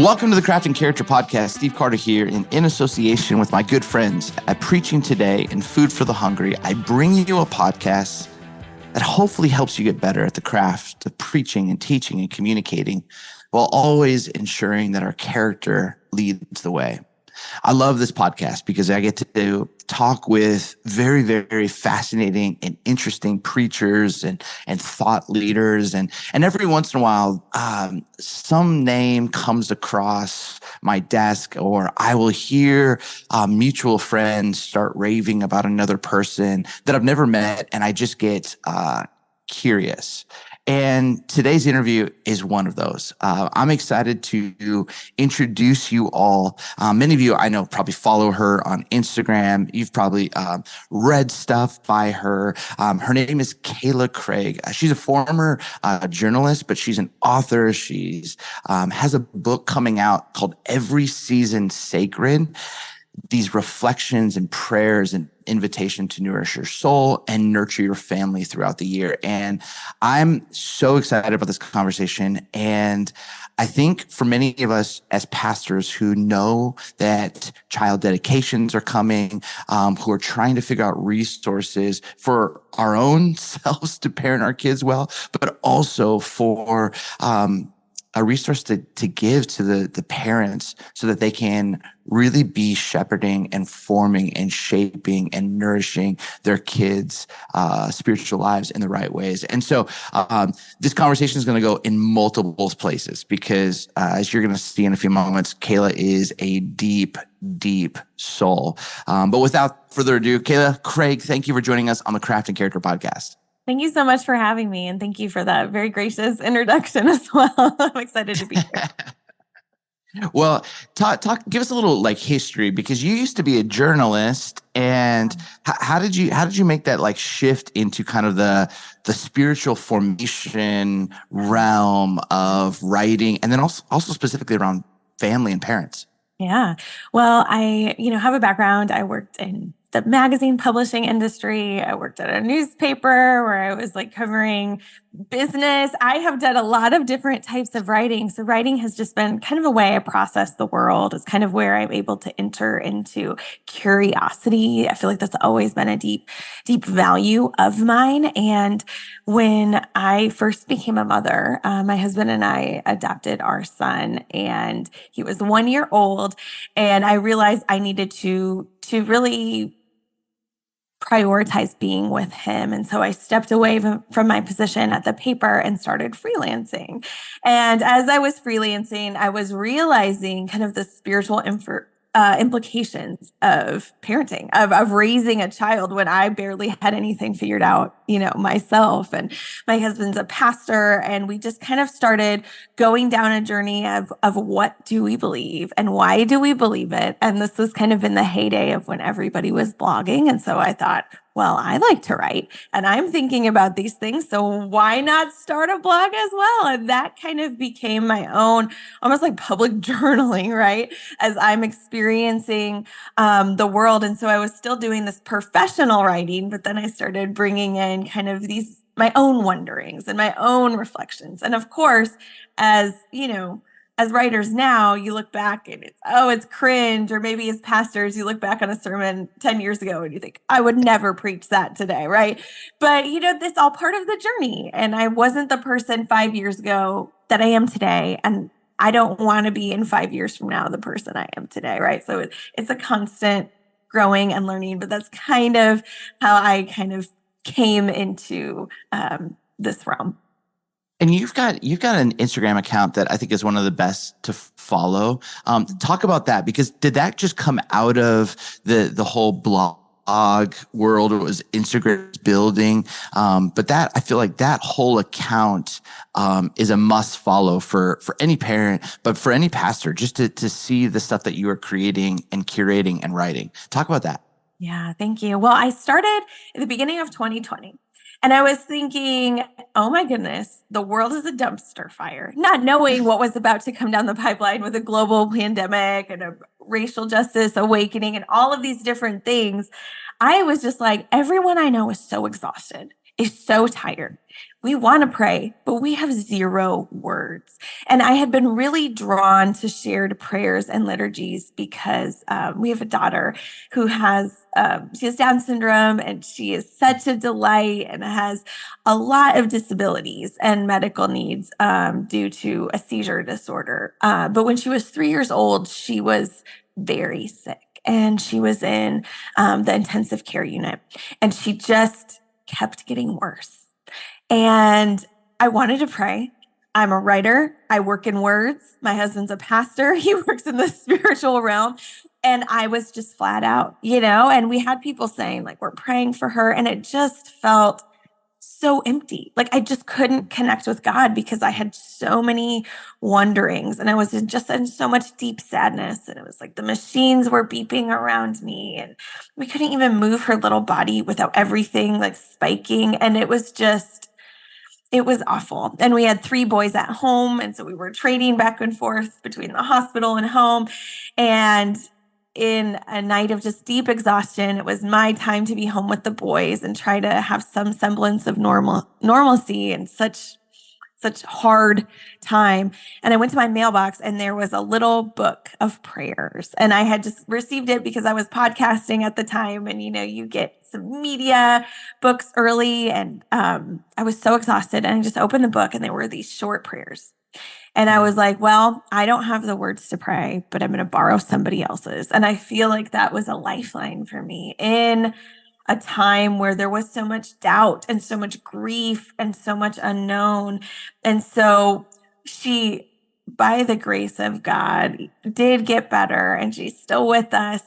Welcome to the Craft and Character Podcast. Steve Carter here, in association with my good friends at Preaching Today and Food for the Hungry. I bring you a podcast that hopefully helps you get better at the craft of preaching and teaching and communicating, while always ensuring that our character leads the way. I love this podcast because I get to talk with very, very fascinating and interesting preachers and thought leaders. And every once in a while, some name comes across my desk, or I will hear mutual friends start raving about another person that I've never met. And I just get curious. And today's interview is one of those. I'm excited to introduce you all. Many of you I know probably follow her on Instagram. You've probably read stuff by her. Her name is Kayla Craig. She's a former journalist, but she's an author. She's has a book coming out called Every Season Sacred. These reflections and prayers and invitation to nourish your soul and nurture your family throughout the year. And I'm so excited about this conversation. And I think for many of us as pastors who know that child dedications are coming, who are trying to figure out resources for our own selves to parent our kids well, but also for a resource to give to the parents so that they can really be shepherding and forming and shaping and nourishing their kids' spiritual lives in the right ways. And so this conversation is going to go in multiple places because as you're going to see in a few moments, Kayla is a deep, deep soul. But without further ado, Kayla Craig, thank you for joining us on the Craft and Character Podcast. Thank you so much for having me. And thank you for that very gracious introduction as well. I'm excited to be here. Well, give us a little history, because you used to be a journalist, and how did you make that shift into kind of the spiritual formation realm of writing, and then also specifically around family and parents? Yeah. Well, I, have a background. I worked in the magazine publishing industry. I worked at a newspaper where I was covering business. I have done a lot of different types of writing. So writing has just been kind of a way I process the world. It's kind of where I'm able to enter into curiosity. I feel like that's always been a deep, deep value of mine. And when I first became a mother, my husband and I adopted our son, and he was 1 year old. And I realized I needed to really prioritize being with him. And so I stepped away from my position at the paper and started freelancing. And as I was freelancing, I was realizing kind of the spiritual implications of parenting, of raising a child when I barely had anything figured out, myself. And my husband's a pastor, and we just kind of started going down a journey of what do we believe and why do we believe it? And this was kind of in the heyday of when everybody was blogging. And so I thought, well, I like to write and I'm thinking about these things, so why not start a blog as well? And that kind of became my own, almost like public journaling, right? As I'm experiencing the world. And so I was still doing this professional writing, but then I started bringing in kind of my own wonderings and my own reflections. And of course, as writers now, you look back and it's cringe. Or maybe as pastors, you look back on a sermon 10 years ago and you think, I would never preach that today, right? But, it's all part of the journey. And I wasn't the person 5 years ago that I am today. And I don't want to be in 5 years from now the person I am today, right? So it's a constant growing and learning, but that's kind of how I kind of came into this realm. And you've got an Instagram account that I think is one of the best to follow. Talk about that, because did that just come out of the whole blog world? It was Instagram's building, but that, I feel like that whole account is a must follow for any parent, but for any pastor, just to see the stuff that you are creating and curating and writing. Talk about that. Yeah, thank you. Well, I started at the beginning of 2020. And I was thinking, oh my goodness, the world is a dumpster fire, not knowing what was about to come down the pipeline with a global pandemic and a racial justice awakening and all of these different things. I was just like, everyone I know is so exhausted, is so tired. we want to pray, but we have zero words. And I had been really drawn to shared prayers and liturgies because we have a daughter who she has Down syndrome, and she is such a delight and has a lot of disabilities and medical needs due to a seizure disorder. But when she was 3 years old, she was very sick, and she was in the intensive care unit, and she just kept getting worse. And I wanted to pray. I'm a writer. I work in words. My husband's a pastor. He works in the spiritual realm. And I was just flat out, and we had people saying, like, we're praying for her. And it just felt so empty. Like, I just couldn't connect with God because I had so many wonderings, and I was just in so much deep sadness. And it was like the machines were beeping around me, and we couldn't even move her little body without everything like spiking. And it was awful. And we had 3 boys at home. And so we were trading back and forth between the hospital and home. And in a night of just deep exhaustion, it was my time to be home with the boys and try to have some semblance of normalcy in such hard time. And I went to my mailbox, and there was a little book of prayers. And I had just received it because I was podcasting at the time. And, you get some media books early. And I was so exhausted. And I just opened the book, and there were these short prayers. And I was like, well, I don't have the words to pray, but I'm going to borrow somebody else's. And I feel like that was a lifeline for me in a time where there was so much doubt and so much grief and so much unknown. And so she, by the grace of God, did get better, and she's still with us.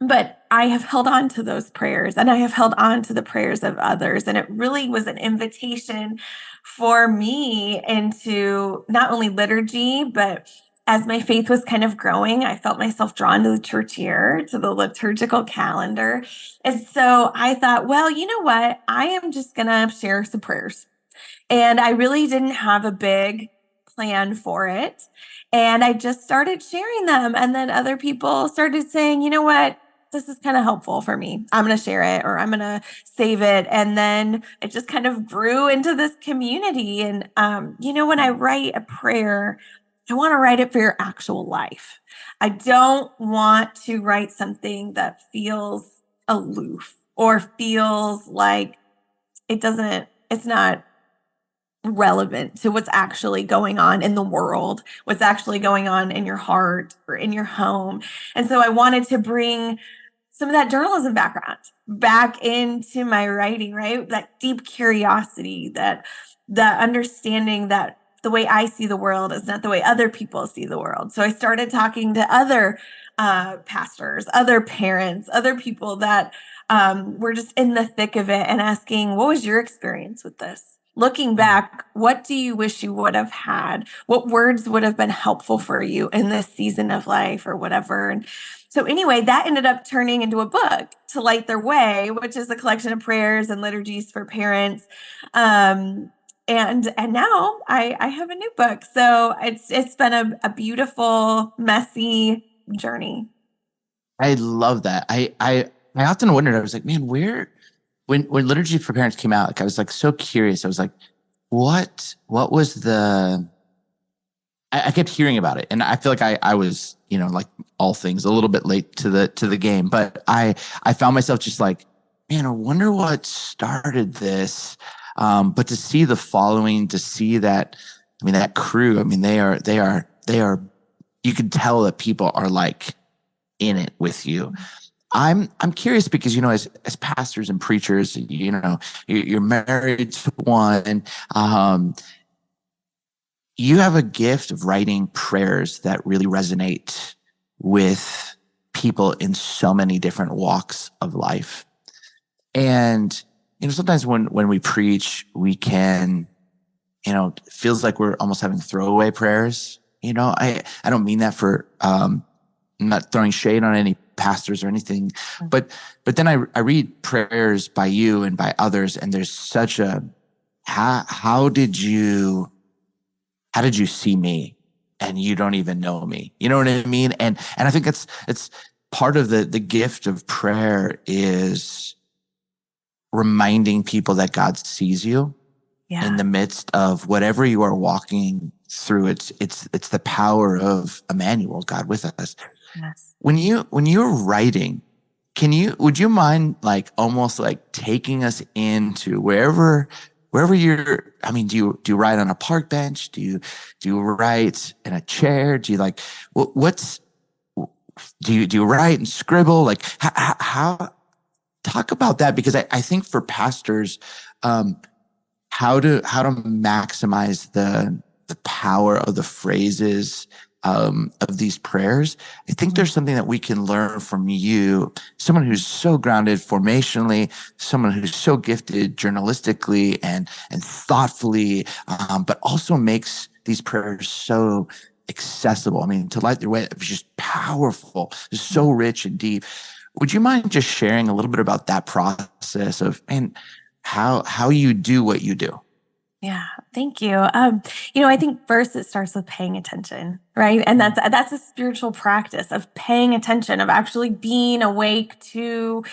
But I have held on to those prayers, and I have held on to the prayers of others. And it really was an invitation for me into not only liturgy, but as my faith was kind of growing, I felt myself drawn to the church year, to the liturgical calendar. And so I thought, well, you know what? I am just going to share some prayers. And I really didn't have a big plan for it. And I just started sharing them. And then other people started saying, you know what? This is kind of helpful for me. I'm going to share it, or I'm going to save it. And then it just kind of grew into this community. And, when I write a prayer, I want to write it for your actual life. I don't want to write something that feels aloof or feels like it's not relevant to what's actually going on in the world, what's actually going on in your heart or in your home. And so I wanted to bring some of that journalism background back into my writing, right? That deep curiosity, that understanding that the way I see the world is not the way other people see the world. So I started talking to other pastors, other parents, other people that were just in the thick of it, and asking, what was your experience with this? Looking back, what do you wish you would have had? What words would have been helpful for you in this season of life or whatever? And so anyway, that ended up turning into a book, To Light Their Way, which is a collection of prayers and liturgies for parents. And now I have a new book. So it's been a beautiful, messy journey. I love that. I often wondered, I was like, man, when Liturgy for Parents came out, like, I was like so curious. I was like, what was I kept hearing about it, and I feel like I was, like all things, a little bit late to the game, but I found myself just like, man, I wonder what started this. But to see the following, to see that, that crew, they are, you can tell that people are like in it with you. I'm curious because, as pastors and preachers, you're married to one, you have a gift of writing prayers that really resonate with people in so many different walks of life. And, sometimes when we preach, we can, it feels like we're almost having throwaway prayers. I don't mean that for, I'm not throwing shade on any pastors or anything, but then I read prayers by you and by others, and there's such a, how did you see me and you don't even know me? You know what I mean? And I think it's part of the gift of prayer is reminding people that God sees you Yeah. in the midst of whatever you are walking through. It's the power of Emmanuel, God with us. Yes. When you're writing, would you mind like almost like taking us into wherever you're, I mean, do you write on a park bench? Do you write in a chair? Do you like, what's, do you write and scribble? Like how talk about that? Because I think for pastors, um, how to maximize the power of the phrases of these prayers. I think there's something that we can learn from you, someone who's so grounded formationally, someone who's so gifted journalistically and thoughtfully, but also makes these prayers so accessible. I mean, to light their way, it was just powerful, just so rich and deep. Would you mind just sharing a little bit about that process of, and how you do what you do? Yeah, thank you. I think first it starts with paying attention, right? And that's a spiritual practice of paying attention, of actually being awake to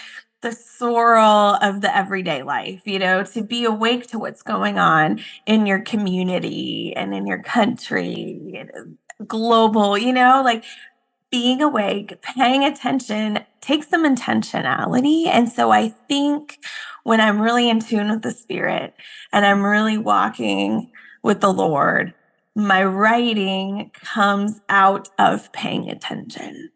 the sorrel of the everyday life, to be awake to what's going on in your community and in your country, global, like being awake, paying attention takes some intentionality. And so I think when I'm really in tune with the Spirit and I'm really walking with the Lord, my writing comes out of paying attention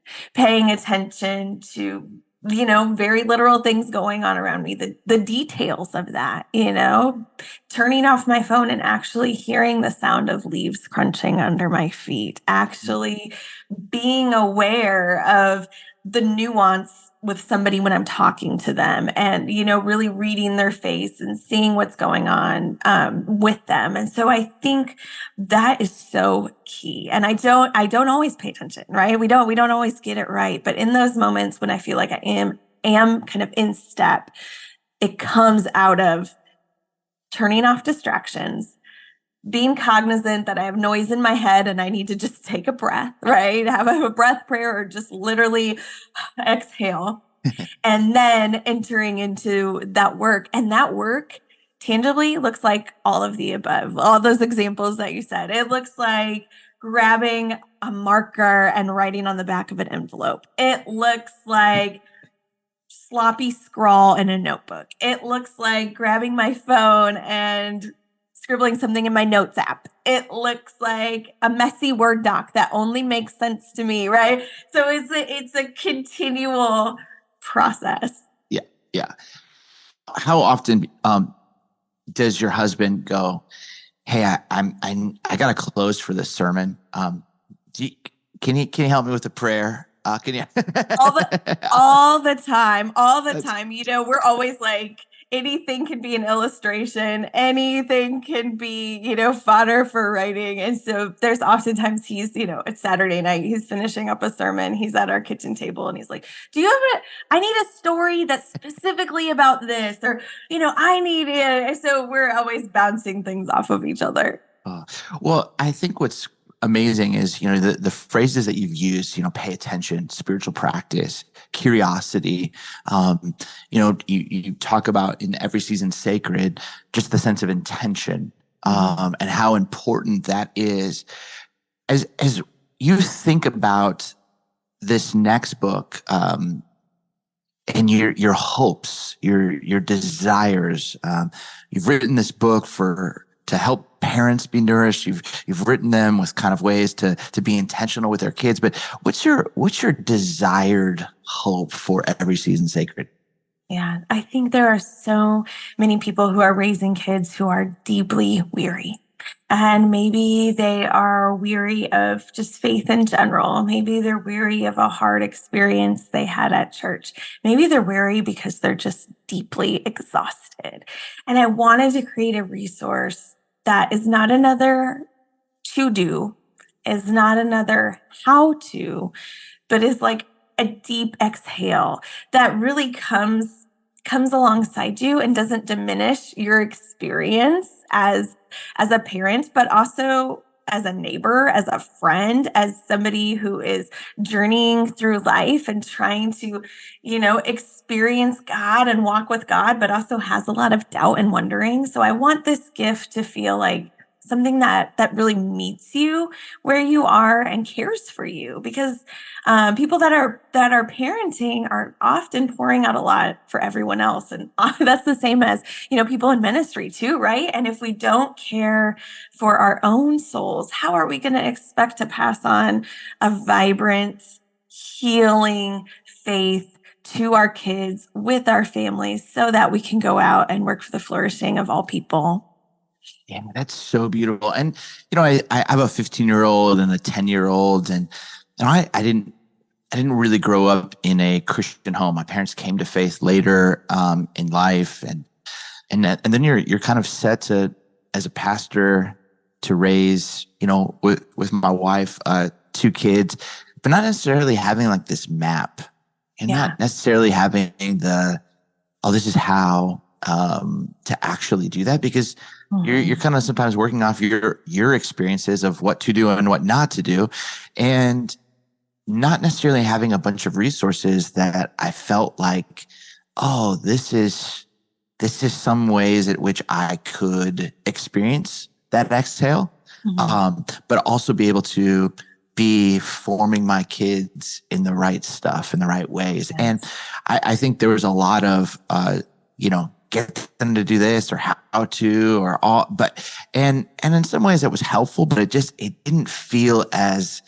to, very literal things going on around me, the details of that, turning off my phone and actually hearing the sound of leaves crunching under my feet, actually being aware of the nuance with somebody when I'm talking to them and, really reading their face and seeing what's going on with them. And so I think that is so key. And I don't always pay attention, right? We don't always get it right. But in those moments when I feel like I am kind of in step, it comes out of turning off distractions, being cognizant that I have noise in my head and I need to just take a breath, right? Have a breath prayer or just literally exhale. And then entering into that work. And that work tangibly looks like all of the above, all those examples that you said. It looks like grabbing a marker and writing on the back of an envelope. It looks like sloppy scrawl in a notebook. It looks like grabbing my phone and scribbling something in my notes app. It looks like a messy Word doc that only makes sense to me, right? So it's a continual process. Yeah, yeah. How often does your husband go, "Hey, I got to close for this sermon. Can you help me with a prayer? Can you?" all the time, we're always like, anything can be an illustration, anything can be, fodder for writing. And so there's oftentimes it's Saturday night, he's finishing up a sermon, he's at our kitchen table and he's like, do you have I need a story that's specifically about this, or, I need it. So we're always bouncing things off of each other. Well, I think what's amazing is, the phrases that you've used, pay attention, spiritual practice, curiosity. You talk about in every season sacred, just the sense of intention, and how important that is. As you think about this next book, and your hopes, your desires, you've written this book to help parents be nourished. You've written them with kind of ways to be intentional with their kids. But what's your desired hope for every season sacred? Yeah, I think there are so many people who are raising kids who are deeply weary. And maybe they are weary of just faith in general. Maybe they're weary of a hard experience they had at church. Maybe they're weary because they're just deeply exhausted. And I wanted to create a resource that is not another to do, is not another how to, but is like a deep exhale that really comes alongside you and doesn't diminish your experience as a parent, but also as a neighbor, as a friend, as somebody who is journeying through life and trying to, experience God and walk with God, but also has a lot of doubt and wondering. So I want this gift to feel like something that really meets you where you are and cares for you, because people that are parenting are often pouring out a lot for everyone else, and that's the same as people in ministry too, right? And if we don't care for our own souls, how are we going to expect to pass on a vibrant, healing faith to our kids with our families so that we can go out and work for the flourishing of all people? Yeah, that's so beautiful. And, I have a 15-year-old and a 10-year-old, and I didn't really grow up in a Christian home. My parents came to faith later in life, and then you're kind of set to, as a pastor, to raise, with my wife, 2 kids, but not necessarily having like this map, and not necessarily having this is how to actually do that, because you're kind of sometimes working off your experiences of what to do and what not to do, and not necessarily having a bunch of resources that I felt like, oh, this is some ways at which I could experience that exhale, but also be able to be forming my kids in the right stuff, in the right ways. Yes. And I think there was a lot of, get them to do this or how to, or all, but, and in some ways it was helpful, but it didn't feel as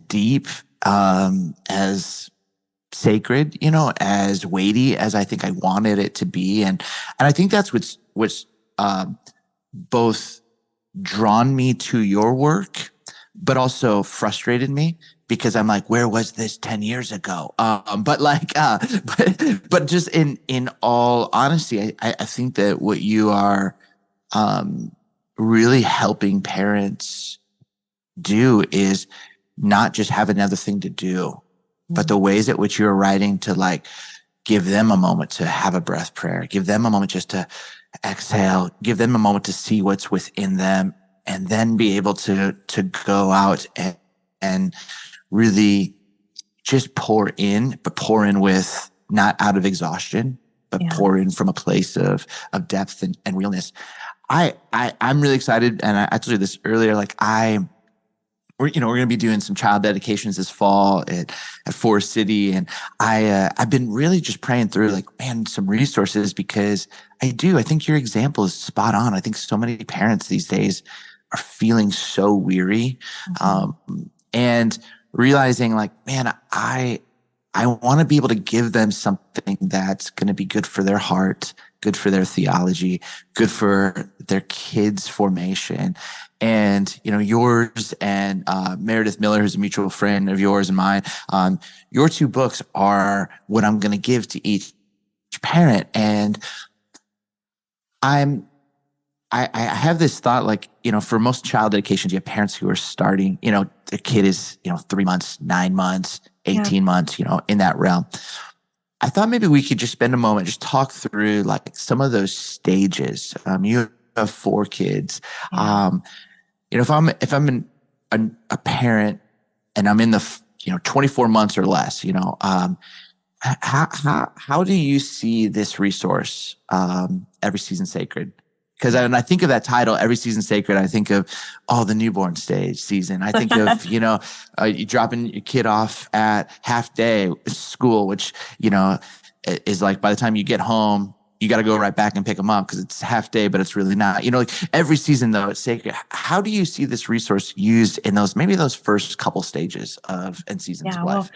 deep, as sacred, as weighty as I think I wanted it to be. And I think that's what's both drawn me to your work, but also frustrated me, because I'm like, where was this 10 years ago? But just in all honesty, I think that what you are, really helping parents do is not just have another thing to do, but the ways at which you're writing to like give them a moment to have a breath prayer, give them a moment just to exhale, give them a moment to see what's within them, and then be able to go out and really just pour in, but pour in with not out of exhaustion, but pour in from a place of depth and realness. I'm really excited. And I told you this earlier, like we're going to be doing some child dedications this fall at Forest City. And I've been really just praying through like, man, some resources, because I think your example is spot on. I think so many parents these days are feeling so weary, and realizing like, man, I want to be able to give them something that's going to be good for their heart, good for their theology, good for their kids' formation. And, yours and Meredith Miller, who's a mutual friend of yours and mine, your 2 books are what I'm going to give to each parent. And I have this thought, like, for most child dedications, you have parents who are starting, their kid is, 3 months, 9 months, 18 months, in that realm. I thought maybe we could just spend a moment, just talk through like some of those stages. You have 4 kids. If I'm a parent and I'm in the 24 months or less, how do you see this resource, Every Season Sacred? Because when I think of that title, Every Season Sacred, I think of the newborn stage season. I think of you dropping your kid off at half day school, which is like by the time you get home, you got to go right back and pick them up because it's half day, but it's really not. Like every season though, it's sacred. How do you see this resource used in those first couple stages of and seasons of life? Well,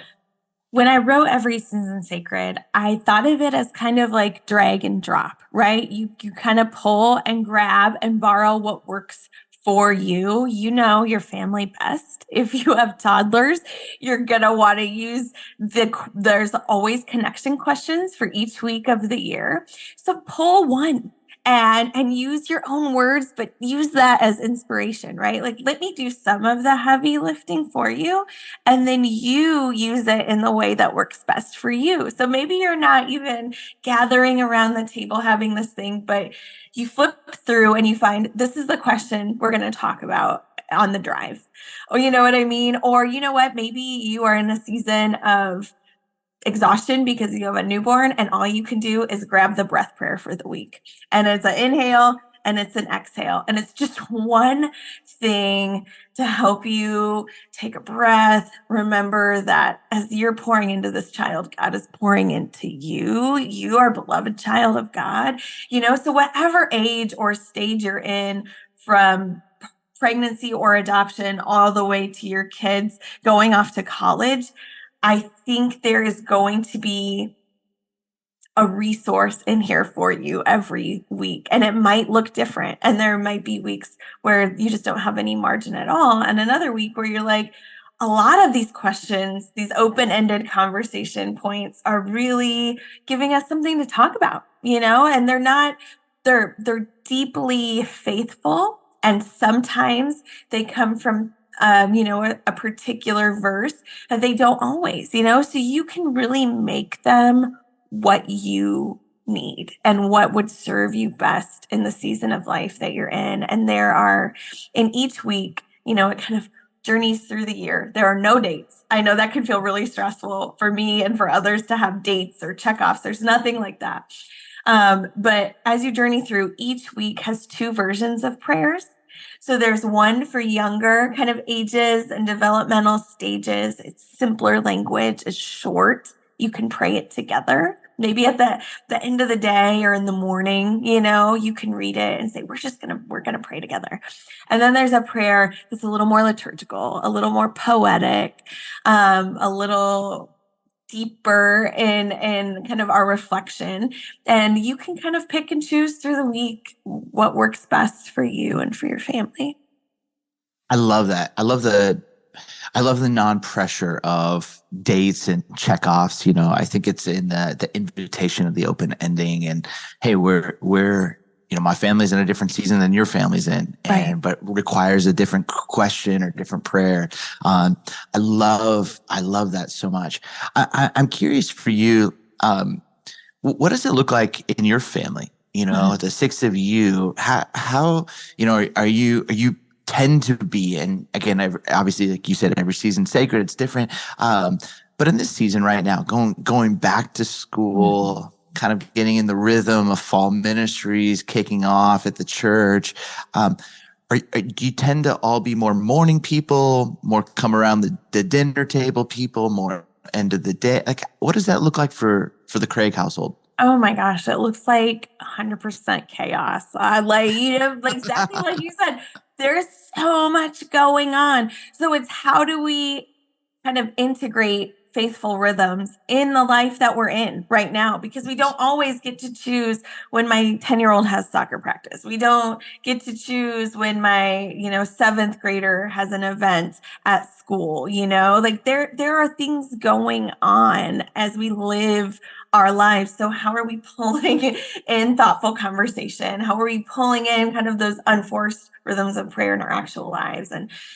when I wrote Every Season Sacred, I thought of it as kind of like drag and drop, right? You kind of pull and grab and borrow what works for you. Your family best. If you have toddlers, you're going to want to use there's always connection questions for each week of the year. So pull one and use your own words, but use that as inspiration, right? Like, let me do some of the heavy lifting for you, and then you use it in the way that works best for you. So maybe you're not even gathering around the table having this thing, but you flip through and you find this is the question we're going to talk about on the drive. Or you know what I mean? Or you know what? Maybe you are in a season of exhaustion because you have a newborn and all you can do is grab the breath prayer for the week. And it's an inhale and it's an exhale. And it's just one thing to help you take a breath. Remember that as you're pouring into this child, God is pouring into you. You are a beloved child of God, so whatever age or stage you're in, from pregnancy or adoption all the way to your kids going off to college, I think there is going to be a resource in here for you every week. And it might look different. And there might be weeks where you just don't have any margin at all. And another week where you're like, a lot of these questions, these open-ended conversation points are really giving us something to talk about, and they're deeply faithful. And sometimes they come from a particular verse, that they don't always, so you can really make them what you need and what would serve you best in the season of life that you're in. And there are, in each week, it kind of journeys through the year. There are no dates. I know that can feel really stressful for me and for others to have dates or checkoffs. There's nothing like that. But as you journey through, each week has 2 versions of prayers. So there's one for younger kind of ages and developmental stages. It's simpler language. It's short. You can pray it together. Maybe at the end of the day or in the morning, you can read it and say, we're going to pray together. And then there's a prayer that's a little more liturgical, a little more poetic, a little deeper in kind of our reflection. And you can kind of pick and choose through the week what works best for you and for your family. I love that. I love the non-pressure of dates and checkoffs. I think it's in the invitation of the open ending, and hey, we're my family's in a different season than your family's in, but requires a different question or different prayer. I love that so much. I'm curious for you. What does it look like in your family? The 6 of you. How are you tend to be? And again, obviously, like you said, every season's sacred. It's different. But in this season right now, going back to school, kind of getting in the rhythm of fall ministries, kicking off at the church. Do you tend to all be more morning people, more come around the dinner table people, more end of the day? Like, what does that look like for the Craig household? Oh my gosh, it looks like 100% chaos. Like exactly like you said, there's so much going on. So it's how do we kind of integrate faithful rhythms in the life that we're in right now? Because we don't always get to choose when my 10-year-old has soccer practice. We don't get to choose when my, 7th grader has an event at school, like there are things going on as we live our lives. So how are we pulling in thoughtful conversation? How are we pulling in kind of those unforced rhythms of prayer in our actual lives?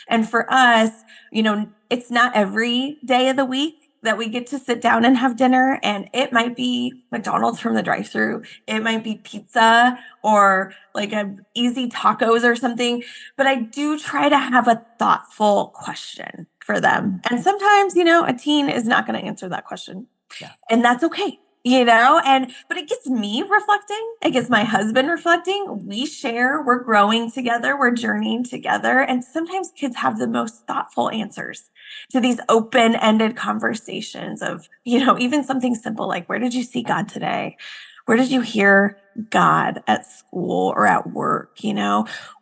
And for us, it's not every day of the week that we get to sit down and have dinner. And it might be McDonald's from the drive-thru. It might be pizza or like a easy tacos or something. But I do try to have a thoughtful question for them. And sometimes, a teen is not going to answer that question. Yeah. And that's okay. But it gets me reflecting. It gets my husband reflecting. We share, we're growing together, we're journeying together. And sometimes kids have the most thoughtful answers to these open-ended conversations of, even something simple like, where did you see God today? Where did you hear God at school or at work?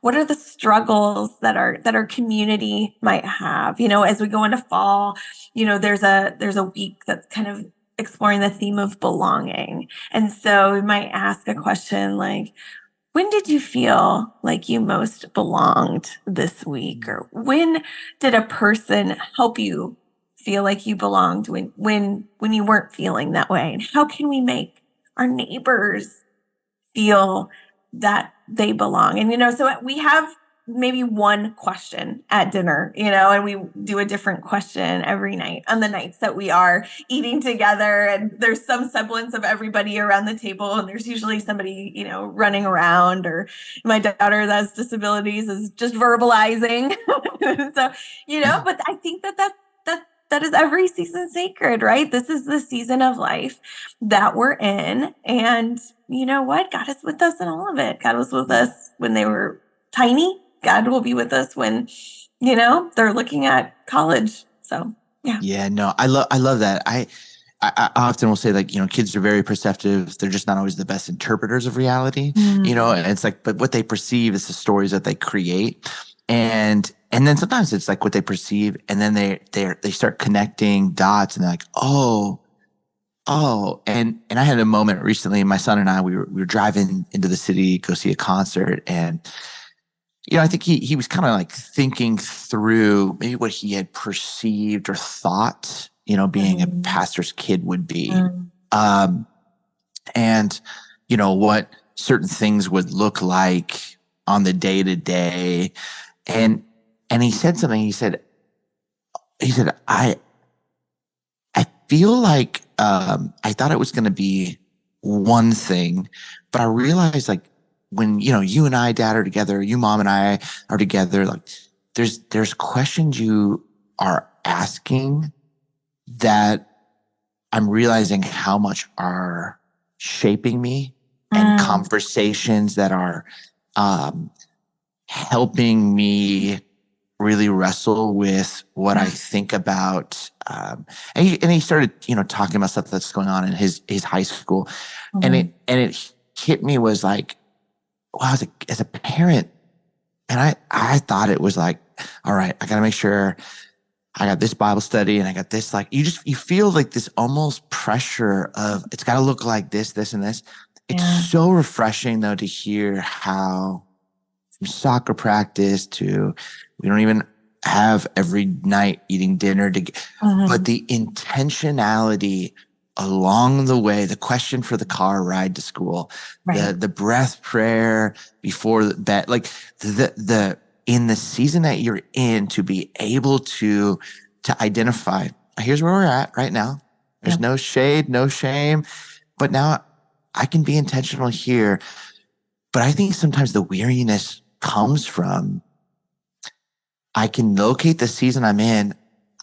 What are the struggles that our community might have? As we go into fall, there's a week that's kind of exploring the theme of belonging. And so we might ask a question like, when did you feel like you most belonged this week? Or when did a person help you feel like you belonged when you weren't feeling that way? And how can we make our neighbors feel that they belong. And, so we have maybe one question at dinner, and we do a different question every night on the nights that we are eating together. And there's some semblance of everybody around the table. And there's usually somebody, running around, or my daughter that has disabilities is just verbalizing. So, but I think that is every season sacred, right? This is the season of life that we're in. And you know what? God is with us in all of it. God was with us when they were tiny. God will be with us when, they're looking at college. So, yeah. Yeah, no, I love that. I often will say, like, kids are very perceptive. They're just not always the best interpreters of reality, and it's like, but what they perceive is the stories that they create. And then sometimes it's like what they perceive, and then they start connecting dots, and they're like, oh. And I had a moment recently, my son and I, we were driving into the city, go see a concert, and I think he was kind of like thinking through maybe what he had perceived or thought, being a pastor's kid would be. And, what certain things would look like on the day to day. And he said something, he said, I feel like, I thought it was going to be one thing, but I realized, like, when, you and I, Dad, are together, you, Mom, and I are together, like, there's questions you are asking that I'm realizing how much are shaping me, and conversations that are helping me really wrestle with what I think about. And he started, talking about stuff that's going on in his high school. And it hit me, was like, wow, as a parent, and I thought it was like, all right, I got to make sure I got this Bible study, and I got this, like, you feel like this almost pressure of, it's got to look like this, and this. It's so refreshing, though, to hear how, from soccer practice to, we don't even have every night eating dinner together, but the intentionality along the way, the question for the car ride to school, the breath prayer before the bed, like the in the season that you're in, to be able to identify, here's where we're at right now. There's no shade, no shame, but now I can be intentional here. But I think sometimes the weariness comes from, I can locate the season I'm in,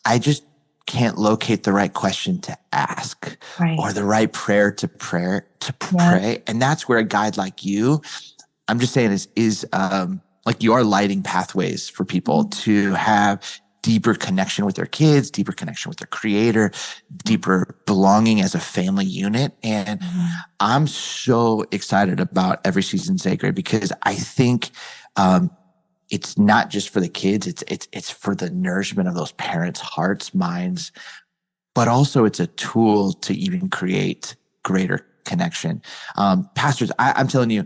I just can't locate the right question to ask, or the right prayer to pray. And that's where a guide like you, I'm just saying, is like, you are lighting pathways for people to have deeper connection with their kids, deeper connection with their creator, deeper belonging as a family unit. And I'm so excited about every season sacred, because I think, it's not just for the kids. It's for the nourishment of those parents' hearts, minds, but also it's a tool to even create greater connection. Pastors, I'm telling you,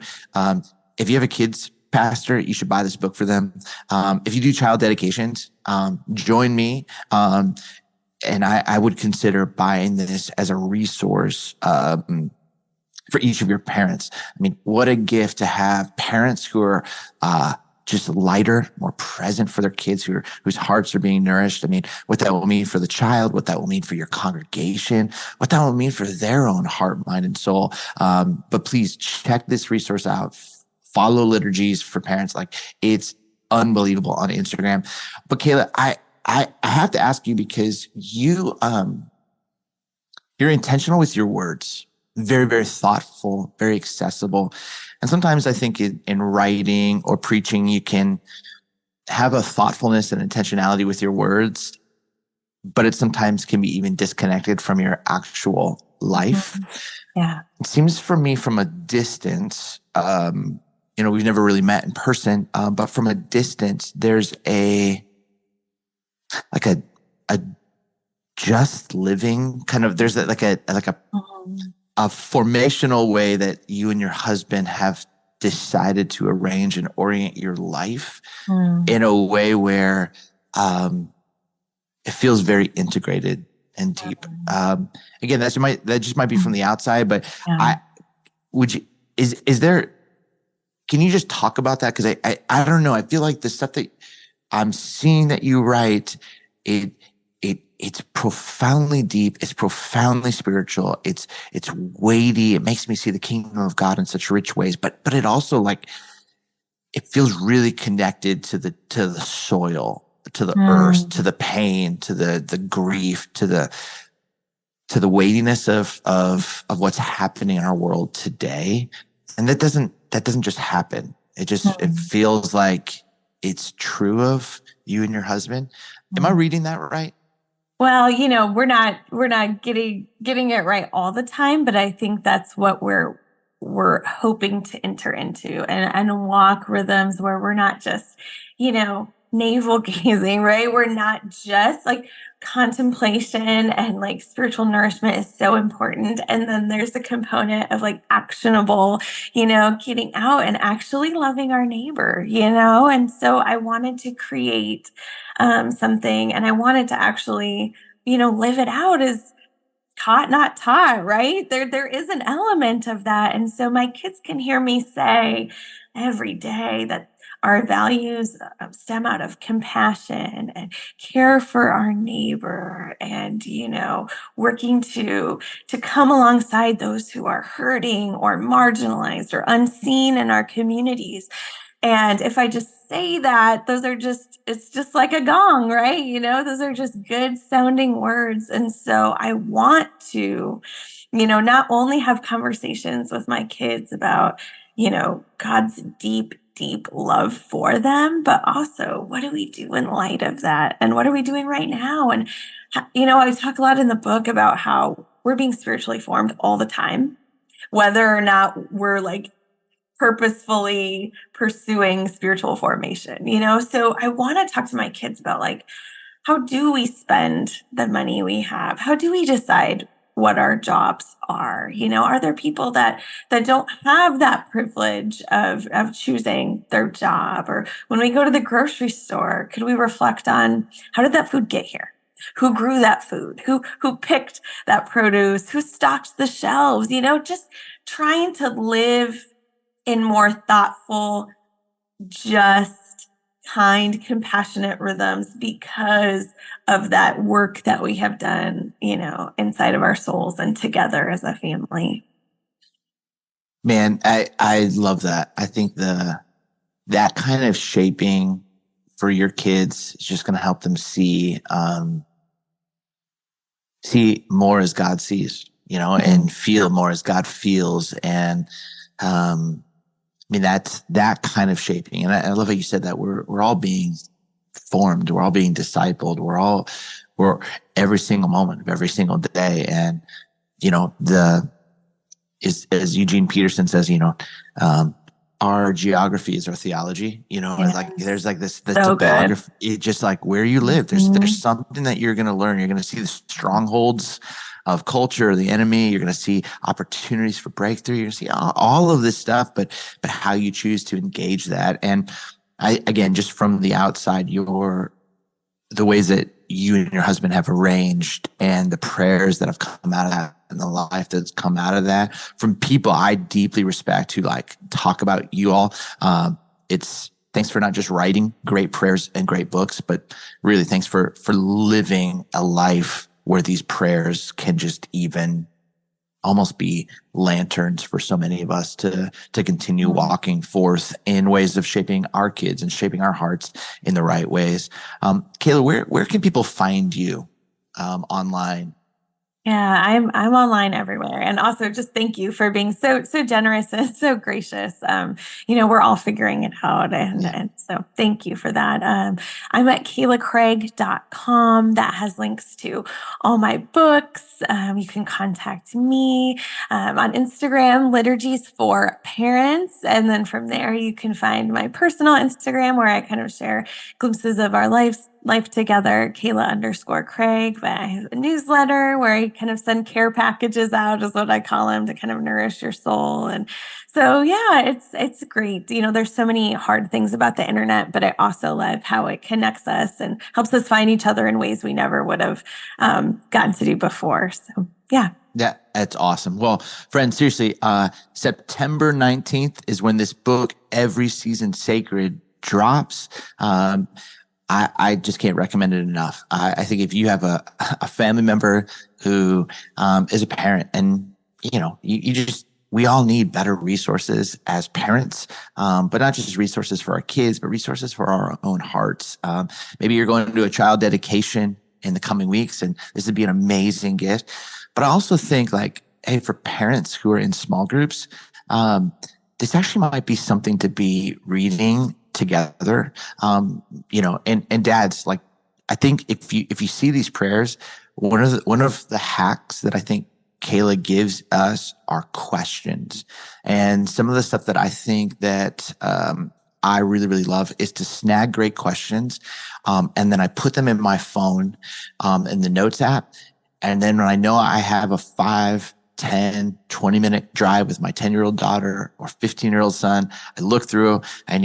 if you have a kids pastor, you should buy this book for them. If you do child dedications, join me. And I would consider buying this as a resource, for each of your parents. I mean, what a gift to have parents who are, just lighter, more present for their kids, whose hearts are being nourished. I mean, what that will mean for the child, what that will mean for your congregation, what that will mean for their own heart, mind, and soul. But please check this resource out. Follow Liturgies for Parents. Like, it's unbelievable on Instagram. But Kayla, I have to ask you, because you're intentional with your words. Very, very thoughtful, very accessible. And sometimes I think in writing or preaching, you can have a thoughtfulness and intentionality with your words, but it sometimes can be even disconnected from your actual life. Yeah. It seems for me, from a distance, we've never really met in person, but from a distance, there's a just living kind of, there's a formational way that you and your husband have decided to arrange and orient your life in a way where it feels very integrated and deep. Again, that just might be from the outside, but is there can you just talk about that? Because I don't know. I feel like the stuff that I'm seeing that you write, it's profoundly deep. It's profoundly spiritual. It's weighty. It makes me see the kingdom of God in such rich ways. But it also like it feels really connected to the soil, to the earth, to the pain, to the grief, to the weightiness of what's happening in our world today. And that doesn't just happen. It feels like it's true of you and your husband. Am I reading that right? Well, we're not getting it right all the time, but I think that's what we're hoping to enter into and walk rhythms where we're not just, navel gazing, right? We're not just like contemplation and like spiritual nourishment is so important. And then there's a component of like actionable, getting out and actually loving our neighbor, And so I wanted to create something, and I wanted to actually, live it out as taught, not taught, right? There is an element of that. And so my kids can hear me say every day that our values stem out of compassion and care for our neighbor and, working to come alongside those who are hurting or marginalized or unseen in our communities. And if I just say that, it's just like a gong, right? Those are just good sounding words. And so I want to, not only have conversations with my kids about, God's deep, deep love for them, but also what do we do in light of that? And what are we doing right now? And, I talk a lot in the book about how we're being spiritually formed all the time, whether or not we're like purposefully pursuing spiritual formation, So I want to talk to my kids about like, how do we spend the money we have? How do we decide what our jobs are? Are there people that don't have that privilege of choosing their job? Or when we go to the grocery store, could we reflect on how did that food get here? Who grew that food? Who picked that produce? Who stocked the shelves? Just trying to live in more thoughtful, just, kind, compassionate rhythms because of that work that we have done, inside of our souls and together as a family. Man, I love that. I think that kind of shaping for your kids is just going to help them see more as God sees, and feel more as God feels. And that's that kind of shaping. And I love how you said that we're all being formed. We're all being discipled. We're every single moment of every single day. And, as Eugene Peterson says, our geography is our theology, Yes. like there's like this, the So topography, it just like where you live, there's something that you're going to learn. You're going to see the strongholds of culture, the enemy. You're going to see opportunities for breakthrough. You're going to see all of this stuff, but how you choose to engage that. And again, just from the outside, the ways that you and your husband have arranged and the prayers that have come out of that and the life that's come out of that from people I deeply respect who like talk about you all. It's thanks for not just writing great prayers and great books, but really thanks for living a life where these prayers can just even almost be lanterns for so many of us to continue walking forth in ways of shaping our kids and shaping our hearts in the right ways. Kayla, where can people find you online? Yeah, I'm online everywhere. And also just thank you for being so generous and so gracious. We're all figuring it out. And so thank you for that. I'm at kaylacraig.com. That has links to all my books. You can contact me on Instagram, Liturgies for Parents. And then from there, you can find my personal Instagram where I kind of share glimpses of our life together, Kayla_Craig. But I have a newsletter where I kind of send care packages out, is what I call them, to kind of nourish your soul. And so, yeah, it's great. There's so many hard things about the internet, but I also love how it connects us and helps us find each other in ways we never would have gotten to do before. So, yeah. Yeah, that's awesome. Well, friends, seriously, September 19th is when this book, Every Season Sacred, drops. I just can't recommend it enough. I think if you have a family member who is a parent, and we all need better resources as parents, but not just resources for our kids, but resources for our own hearts. Maybe you're going to do a child dedication in the coming weeks, and this would be an amazing gift. But I also think, like, hey, for parents who are in small groups, this actually might be something to be reading together. And dads, like, I think if you see these prayers, one of the hacks that I think Kayla gives us are questions. And some of the stuff that I think that I really, really love is to snag great questions. And then I put them in my phone in the notes app. And then when I know I have a 5, 10, 20-minute drive with my 10-year-old daughter or 15-year-old son, I look through and,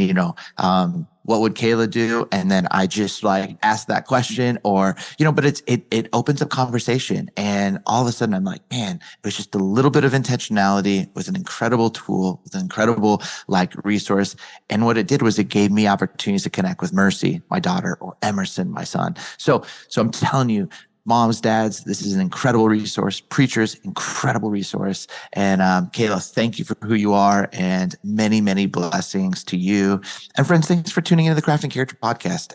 what would Kayla do? And then I just like ask that question, or, but it opens up conversation. And all of a sudden I'm like, man, it was just a little bit of intentionality with an incredible tool, with an incredible like resource. And what it did was it gave me opportunities to connect with Mercy, my daughter, or Emerson, my son. So I'm telling you, moms, dads, this is an incredible resource. Preachers, incredible resource. And Kayla, thank you for who you are, and many, many blessings to you. And friends, thanks for tuning into the Craft and Character podcast.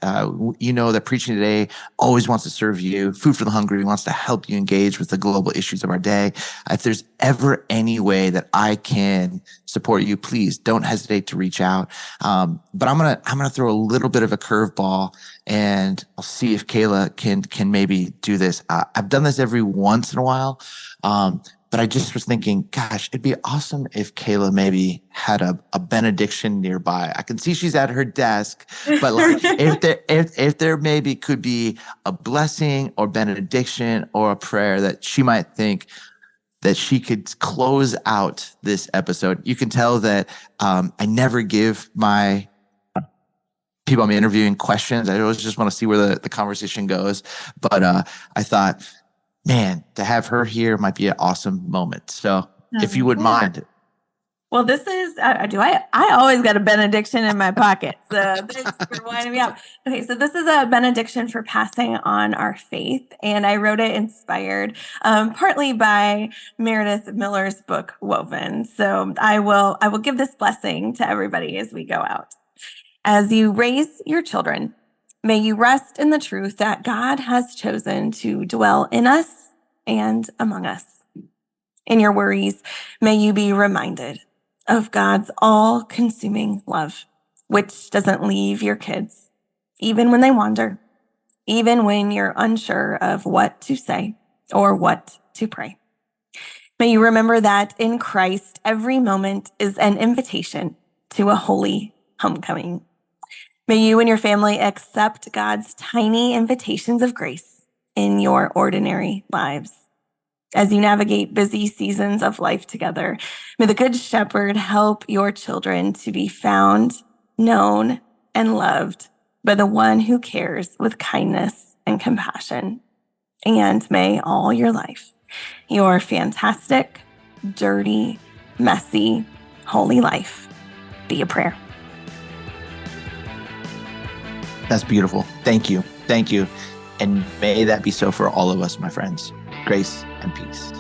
You know that Preaching Today always wants to serve you. Food for the Hungry wants to help you engage with the global issues of our day. If there's ever any way that I can support you, please don't hesitate to reach out. But I'm gonna throw a little bit of a curveball, and I'll see if Kayla can maybe do this. I've done this every once in a while, but I just was thinking, gosh, it'd be awesome if Kayla maybe had a benediction nearby. I can see she's at her desk, but like if there maybe could be a blessing or benediction or a prayer that she might think that she could close out this episode. You can tell that I never give my people I'm interviewing questions. I always just want to see where the conversation goes. But I thought, man, to have her here might be an awesome moment. So if you wouldn't mind. Well, this is, I always got a benediction in my pocket. So thanks for winding me up. Okay, so this is a benediction for passing on our faith. And I wrote it inspired partly by Meredith Miller's book, Woven. So I will give this blessing to everybody as we go out. As you raise your children, may you rest in the truth that God has chosen to dwell in us and among us. In your worries, may you be reminded of God's all-consuming love, which doesn't leave your kids, even when they wander, even when you're unsure of what to say or what to pray. May you remember that in Christ, every moment is an invitation to a holy homecoming. May you and your family accept God's tiny invitations of grace in your ordinary lives. As you navigate busy seasons of life together, may the Good Shepherd help your children to be found, known, and loved by the one who cares with kindness and compassion. And may all your life, your fantastic, dirty, messy, holy life, be a prayer. That's beautiful. Thank you. Thank you. And may that be so for all of us, my friends. Grace and peace.